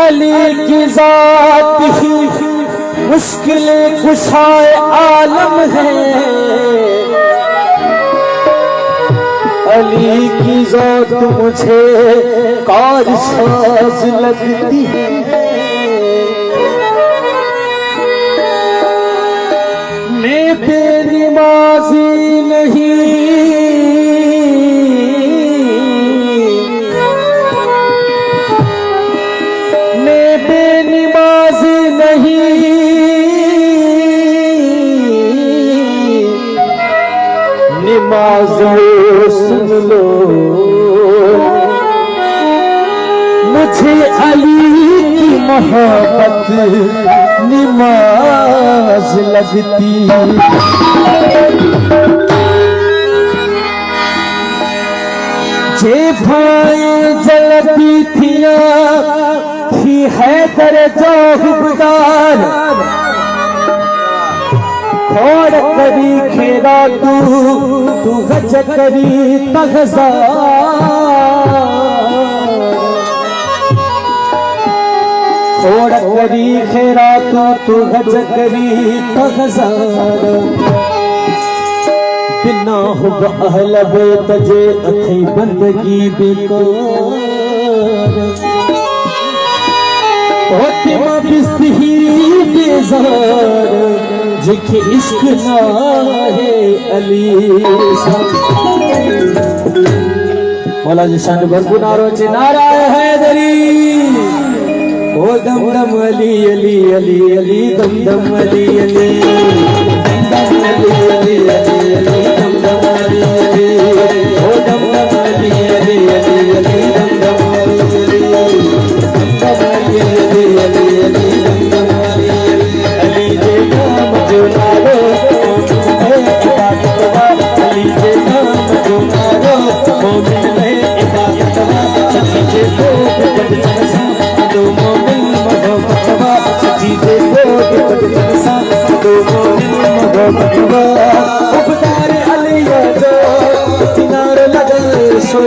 अली की जात ही मुश्किल कुशाए आलम है। अली की जात मुझे कारसाज लगती है। मैं बेनमाजी नहीं, मैं बेनमाजी नहीं, नमाज़ो सुन लो मुझे अली की मोहब्बत नमाज लगती। जे भाई जलती थिया थी हैदर जोहबदार, खोड़ करी खेरा तू गज करी तगजा। खोड़ करी खेरा तू गज करी तगजा। बिना हुब अहल बैत जे अथई बंदगी बेकार। फातिमा बिस्ती बेजार जिखे इश्क ना है अली। मौला जी शान भरपूर नारो चे नारा हैदरी। ओ दम दम अली अली अली अली दम दम अली अली दम अली अली अली अली दम दम अली अली। ओ दम दम अली अली अली अली दम दम अली अली दम अली अली अली अली दम दम अली अली। जे नाम जो नारो मोमिन इबादत वा। अली जे नाम जो नारो मोमिन इबादत वा। सच्ची जे लोग बद जनसा दो मोमिन मोहब्बत वा। सच्ची जे लोग बद जनसा दो मोमिन मोहब्बत वा। उबदारे अली जो किनारे लगाए सो,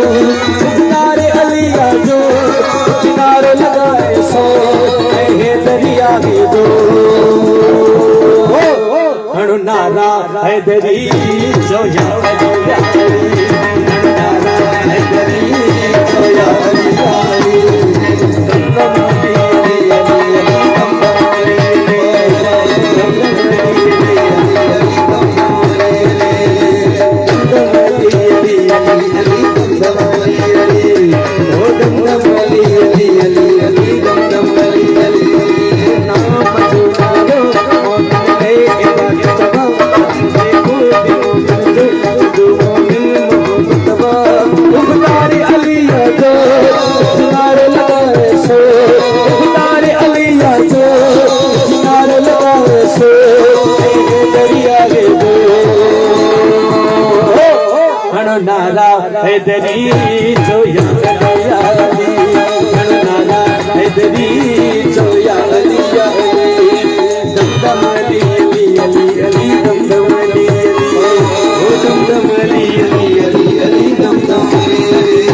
उबदारे अली जो किनारे लगाए सो। हे दरिया के दो हणु नारा हैदरी जो या हैदरी। हणु नारा हैदरी जो या हैदरी। दम अली अली अली अली दम अली अली दम अली अली दम अली अली। ओ दम दम अली अली अली अली दम दम अली अली। नाम जो नारो मोमिन इबादत वा। दो मोमिन मोहब्बत वा। उबदारे अली जो किनारे लगाए सो, उबदारे अली जो किनारे लगाए सो। दरिया गे दो हणु नारा हैदरी जो या हैदरी। हणु नारा हैदरी जो या अली या अली। दम दम अली अली अली अली दम दम अली अली। ओ दम दम अली अली अली अली दम दम अली अली।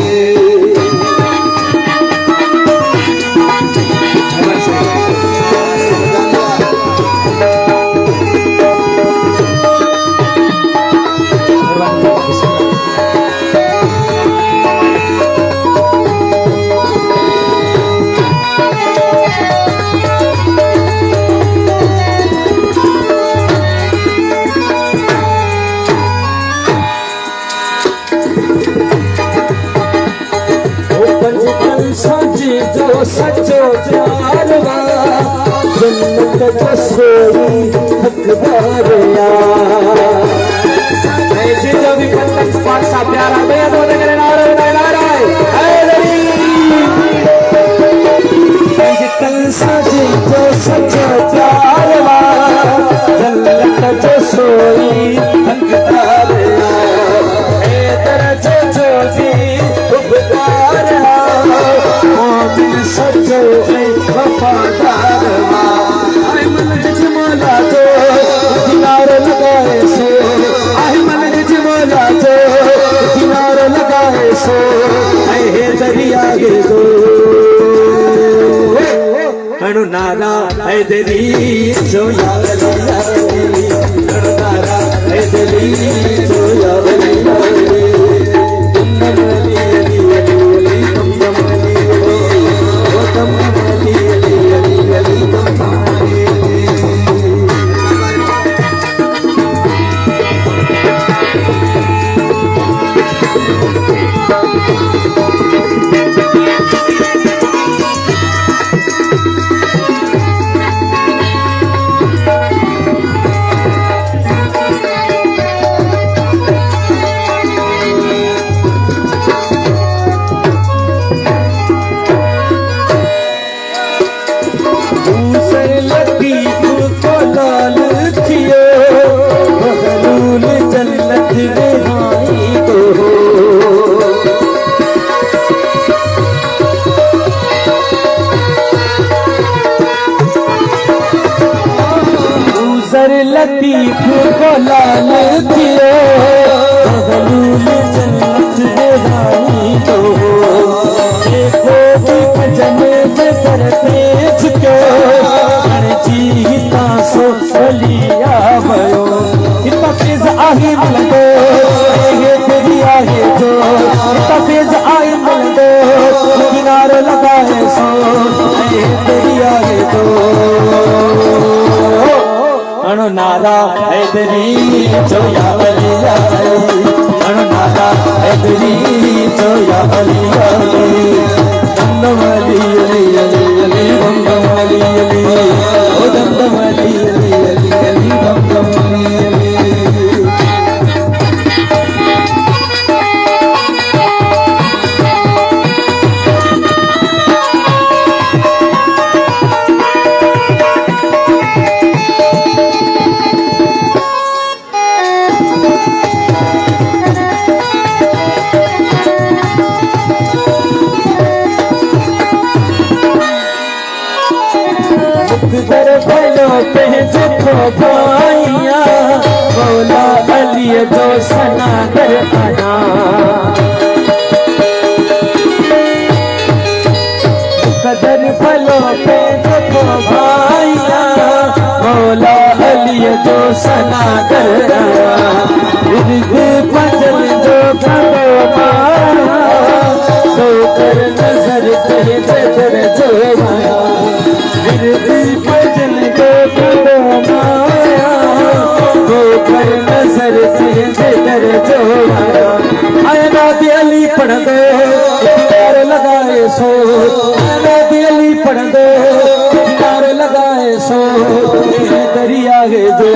जो सचो प्यार वा। जन्नत जो सोई हकदार यार। जो भी पाक सा प्यारा गया तो करे नारा नारा हैदरी। कल सजे जो सचो प्यार वा। जन्नत जो सोई हकदार यार। हैदर जो भी उबदार मोमिन सचो वफादार वा। मन जमला जो किनारे लगाए सो। मन जमला जो किनारे लगाए सो। हे दरिया गे दो अणु नारा हैदरी जोया वली यारे अणु नारा हैदरी जोया वली यारे दम अली अली अली अली दम अली ओ दम अली अली अली अली दम अली लतीफ को लाल दियो बगलूल जन्नत रानी तो देखो भी भजन में करते झुके जीता सो बलिया भयो इतना तेज आगे मिलदो ये तेरी आगे जो इतना तेज आगे मिलदो किनारे लगा है सो ये तेरी आगे जो अणु नारा हैदरी जोया वली यारे अणु नारा हैदरी जोया वली यारे दम अली अली अली अली दम अली अली ओ दम अली अली अली अली दम अली अली दर भलो पे जो भाइया मौला अली जो सना कर आना कदर भलो पे जो भाइया मौला अली जो सना कर आना भजन जो करो माया तो कर नजर तेरे दर जो माया भजन को करो माया वो कर नजर तेरे दर जो माया आया नादी अली पढ़ दो किनारे लगाए सो नादी अली पढ़ दो किनारे लगाए सो दरिया है जो